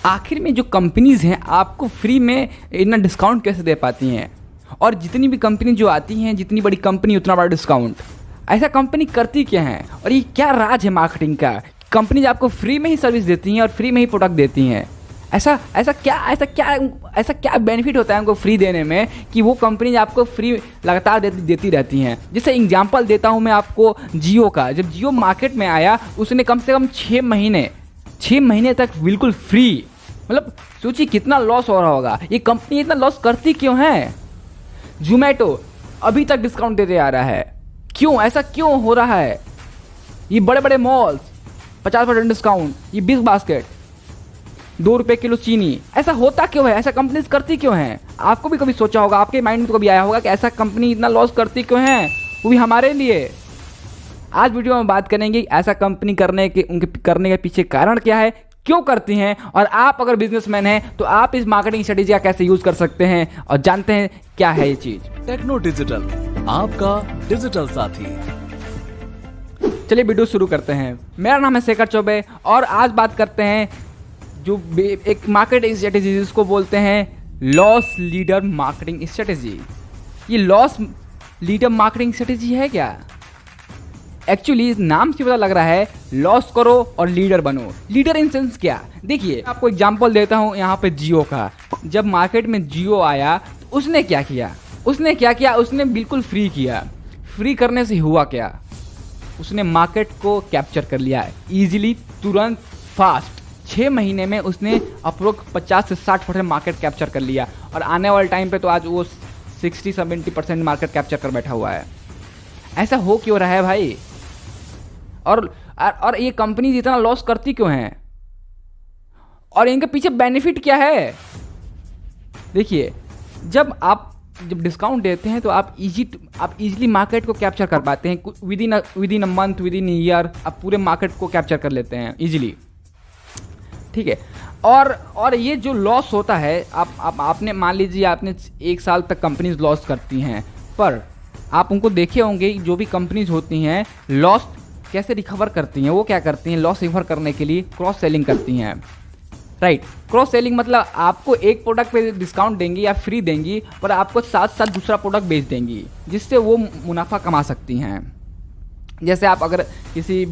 आखिर में जो कंपनीज़ हैं आपको फ्री में इतना डिस्काउंट कैसे दे पाती हैं? और जितनी भी कंपनी जो आती हैं, जितनी बड़ी कंपनी उतना बड़ा डिस्काउंट, ऐसा कंपनी करती क्या है? और ये क्या राज है मार्केटिंग का? कंपनीज आपको फ्री में ही सर्विस देती हैं और फ्री में ही प्रोडक्ट देती हैं। ऐसा क्या बेनिफिट होता है उनको फ्री देने में कि वो कंपनीज आपको फ्री लगातार देती रहती हैं। जैसे एग्जांपल देता हूँ मैं आपको जियो का। जब जियो मार्केट में आया उसने कम से कम 6 महीने तक बिल्कुल फ्री, मतलब सोचिए कितना लॉस हो रहा होगा। ये कंपनी इतना लॉस करती क्यों है? जोमैटो अभी तक डिस्काउंट देते आ रहा है, क्यों? ऐसा क्यों हो रहा है? ये बड़े बड़े मॉल्स 50% डिस्काउंट, ये 20 बास्केट, 2 रुपये किलो चीनी, ऐसा होता क्यों है? ऐसा कंपनीज करती क्यों हैं? आपको भी कभी सोचा होगा, आपके माइंड में तो कभी आया होगा कि ऐसा कंपनी इतना लॉस करती क्यों है, वो भी हमारे लिए। आज वीडियो में बात करेंगे ऐसा कंपनी करने के पीछे कारण क्या है, क्यों करती हैं, और आप अगर बिजनेसमैन हैं तो आप इस मार्केटिंग स्ट्रेटेजी का कैसे यूज कर सकते हैं, और जानते हैं क्या है ये चीज। टेक्नो डिजिटल, आपका डिजिटल साथी। चलिए वीडियो शुरू करते हैं। मेरा नाम है शेखर चौबे और आज बात करते हैं जो एक मार्केटिंग स्ट्रेटेजी जिसको बोलते हैं लॉस लीडर मार्केटिंग स्ट्रेटेजी। ये लॉस लीडर मार्केटिंग स्ट्रेटेजी है क्या? एक्चुअली इस नाम से पता लग रहा है लॉस करो और लीडर बनो। लीडर इन सेंस क्या? देखिए आपको एग्जांपल देता हूँ यहाँ पे जियो का। जब मार्केट में जियो आया तो उसने क्या किया? उसने बिल्कुल फ्री किया। फ्री करने से हुआ क्या? उसने मार्केट को कैप्चर कर लिया है ईजिली, तुरंत, फास्ट। 6 महीने में उसने अप्रोक्स 50 से 60% मार्केट कैप्चर कर लिया, और आने वाले टाइम पे तो आज वो 60-70% मार्केट कैप्चर कर बैठा हुआ है। ऐसा हो क्यों रहा है भाई? और ये कंपनी इतना लॉस करती क्यों हैं? और इनके पीछे बेनिफिट क्या है? देखिए, जब डिस्काउंट देते हैं तो आप इजीली मार्केट को कैप्चर कर पाते हैं। With in a month, with in year आप पूरे मार्केट को कैप्चर कर लेते हैं इजीली, ठीक है। और ये जो लॉस होता है, आपने मान लीजिए आपने 1 साल तक कंपनीज लॉस करती हैं, पर आप उनको देखे होंगे जो भी कंपनीज होती हैं लॉस कैसे रिकवर करती हैं। वो क्या करती हैं? लॉस रिकवर करने के लिए क्रॉस सेलिंग करती हैं, राइट। क्रॉस सेलिंग मतलब आपको एक प्रोडक्ट पे डिस्काउंट देंगी या फ्री देंगी, पर आपको साथ साथ दूसरा प्रोडक्ट बेच देंगी, जिससे वो मुनाफा कमा सकती हैं। जैसे आप अगर किसी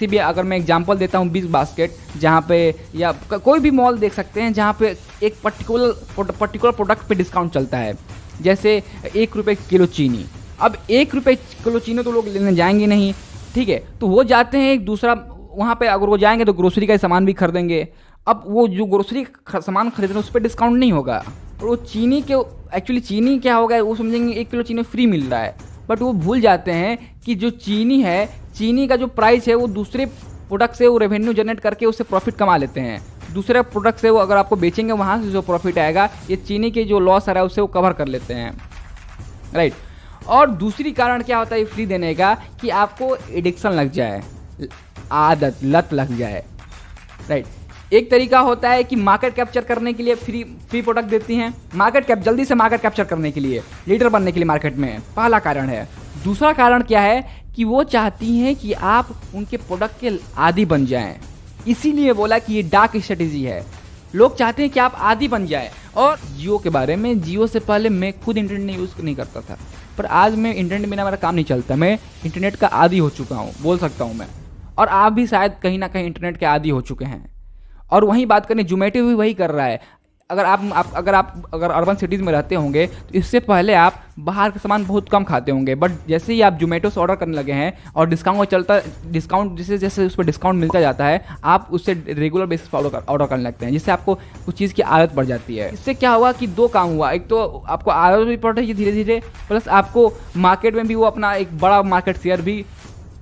भी अगर मैं एग्जांपल देता हूँ 20 बास्केट, जहाँ पे या कोई भी मॉल देख सकते हैं जहाँ पे एक पर्टिकुलर प्रोडक्ट पे डिस्काउंट चलता है। जैसे 1 रुपये किलो चीनी। अब 1 रुपये किलो चीनी तो लोग लेने जाएंगे नहीं, ठीक है, तो वो जाते हैं एक दूसरा, वहाँ पे अगर वो जाएंगे तो ग्रोसरी का सामान भी खरीदेंगे। अब वो जो ग्रोसरी सामान खरीद रहे हैं उस पर डिस्काउंट नहीं होगा, और वो चीनी के एक्चुअली चीनी क्या होगा, वो समझेंगे 1 किलो चीनी फ्री मिल रहा है, बट वो भूल जाते हैं कि जो चीनी है, चीनी का जो प्राइस है वो दूसरे प्रोडक्ट से वो रेवेन्यू जनरेट करके उससे प्रॉफिट कमा लेते हैं। दूसरे प्रोडक्ट से वो अगर आपको बेचेंगे वहाँ से जो प्रॉफिट आएगा, ये चीनी के जो लॉस आ रहा है उससे वो कवर कर लेते हैं, राइट। और दूसरी कारण क्या होता है ये फ्री देने का, कि आपको एडिक्शन लग जाए, आदत, लत लग जाए, राइट। एक तरीका होता है कि मार्केट कैप्चर करने के लिए फ्री प्रोडक्ट देती हैं, जल्दी से मार्केट कैप्चर करने के लिए, लीडर बनने के लिए मार्केट में, पहला कारण है। दूसरा कारण क्या है कि वो चाहती हैं कि आप उनके प्रोडक्ट के आदी बन जाएं। इसीलिए बोला कि ये डार्क स्ट्रेटेजी है। लोग चाहते हैं कि आप आदी बन जाए। और जियो के बारे में, जियो से पहले मैं खुद इंटरनेट यूज़ नहीं करता था, पर आज मैं इंटरनेट बिना मेरा काम नहीं चलता। मैं इंटरनेट का आदी हो चुका हूँ, बोल सकता हूँ मैं, और आप भी शायद कहीं ना कहीं इंटरनेट के आदी हो चुके हैं। और वहीं बात करें, जोमैटो भी वही कर रहा है। अगर आप अर्बन सिटीज़ में रहते होंगे तो इससे पहले आप बाहर का सामान बहुत कम खाते होंगे, बट जैसे ही आप जोमैटो से ऑर्डर करने लगे हैं और डिस्काउंट जैसे उस पर डिस्काउंट मिलता जाता है, आप उससे रेगुलर बेसिस पर ऑर्डर करने लगते हैं, जिससे आपको उस चीज़ की आदत बढ़ जाती है। इससे क्या हुआ कि 2 काम हुआ, एक तो आपको आदत भी पड़ रही है धीरे धीरे, प्लस आपको मार्केट में भी वो अपना एक बड़ा मार्केट शेयर भी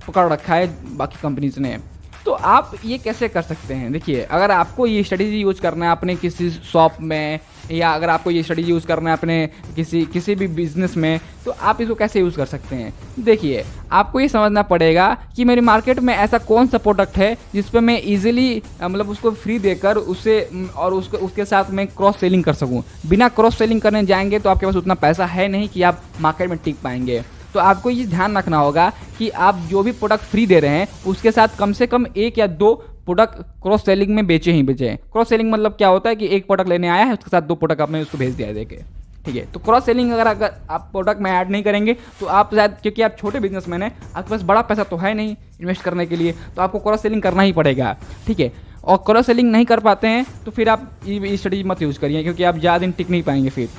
पकड़ रखा है बाकी कंपनीज ने। तो आप ये कैसे कर सकते हैं? देखिए, अगर आपको ये स्ट्रेटेजी यूज़ करना है अपने किसी शॉप में, या अगर आपको ये स्ट्रेटेजी यूज़ करना है अपने किसी भी बिजनेस में, तो आप इसको कैसे यूज़ कर सकते हैं? देखिए, आपको ये समझना पड़ेगा कि मेरी मार्केट में ऐसा कौन सा प्रोडक्ट है जिस पे मैं इजीली मतलब उसको फ्री देकर उसके साथ मैं क्रॉस सेलिंग कर सकूं। बिना क्रॉस सेलिंग करने जाएंगे तो आपके पास उतना पैसा है नहीं कि आप मार्केट में टिक पाएंगे। तो आपको ये ध्यान रखना होगा कि आप जो भी प्रोडक्ट फ्री दे रहे हैं उसके साथ कम से कम 1 या 2 प्रोडक्ट क्रॉस सेलिंग में बेचे ही बेचे। क्रॉस सेलिंग मतलब क्या होता है कि एक प्रोडक्ट लेने आया है, उसके साथ 2 प्रोडक्ट आपने उसको भेज दिया है देके, ठीक है। तो क्रॉस सेलिंग अगर आप प्रोडक्ट में ऐड नहीं करेंगे तो आप शायद, क्योंकि आप छोटे बिजनेसमैन हैं, आपके पास बड़ा पैसा तो है नहीं इन्वेस्ट करने के लिए, तो आपको क्रॉस सेलिंग करना ही पड़ेगा, ठीक है। और क्रॉस सेलिंग नहीं कर पाते हैं तो फिर आप ये स्ट्रेटेजी मत यूज़ करिए, क्योंकि आप ज़्यादा दिन टिक नहीं पाएंगे फिर।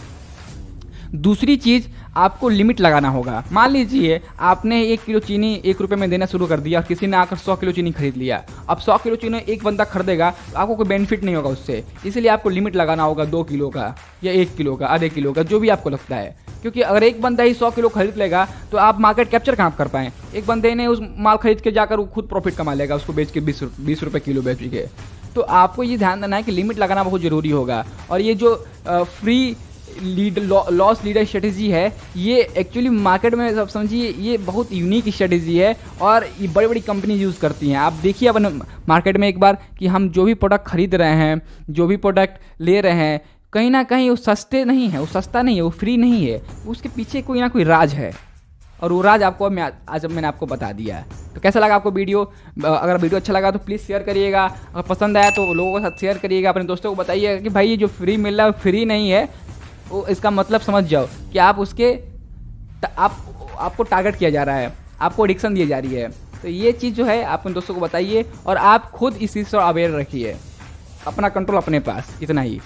दूसरी चीज़, आपको लिमिट लगाना होगा। मान लीजिए आपने 1 किलो चीनी 1 रुपये में देना शुरू कर दिया और किसी ने आकर 100 किलो चीनी खरीद लिया। अब 100 किलो चीनी एक बंदा खरीदेगा तो आपको कोई बेनिफिट नहीं होगा उससे, इसलिए आपको लिमिट लगाना होगा 2 किलो का या 1 किलो का, आधे किलो का, जो भी आपको लगता है। क्योंकि अगर एक बंदा ही 100 किलो खरीद लेगा तो आप मार्केट कैप्चर कहाँ कर पाएँ। एक बंदे ने उस माल खरीद के जाकर वो खुद प्रॉफिट कमा लेगा, उसको बेच के 20 रुपये किलो बेच के। तो आपको ये ध्यान देना है कि लिमिट लगाना बहुत ज़रूरी होगा। और ये जो फ्री लॉस लीडर स्ट्रेटेजी है, ये एक्चुअली मार्केट में सब समझिए ये बहुत यूनिक स्ट्रेटेजी है और ये बड़ी बड़ी कंपनी यूज़ करती हैं। आप देखिए अपन मार्केट में एक बार कि हम जो भी प्रोडक्ट खरीद रहे हैं, जो भी प्रोडक्ट ले रहे हैं, कहीं ना कहीं वो सस्ते नहीं है, वो सस्ता नहीं है, वो फ्री नहीं है, उसके पीछे कोई ना कोई राज है और वो राज आपको आज मैंने आपको बता दिया है। तो कैसा लगा आपको वीडियो? अगर वीडियो अच्छा लगा तो प्लीज़ शेयर करिएगा, अगर पसंद आया तो लोगों के साथ शेयर करिएगा, अपने दोस्तों को बताइएगा कि भाई ये जो फ्री मिल रहा है फ्री नहीं है, वो इसका मतलब समझ जाओ कि आप उसके आपको टारगेट किया जा रहा है, आपको एडिक्शन दी जा रही है। तो ये चीज़ जो है आप अपने दोस्तों को बताइए और आप खुद इस चीज़ से अवेयर रखिए, अपना कंट्रोल अपने पास, इतना ही।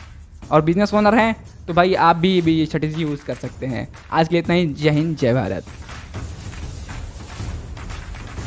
और बिजनेस ओनर हैं तो भाई आप भी ये स्ट्रेटेजी यूज़ कर सकते हैं। आज के लिए इतना ही। जय हिंद, जय भारत।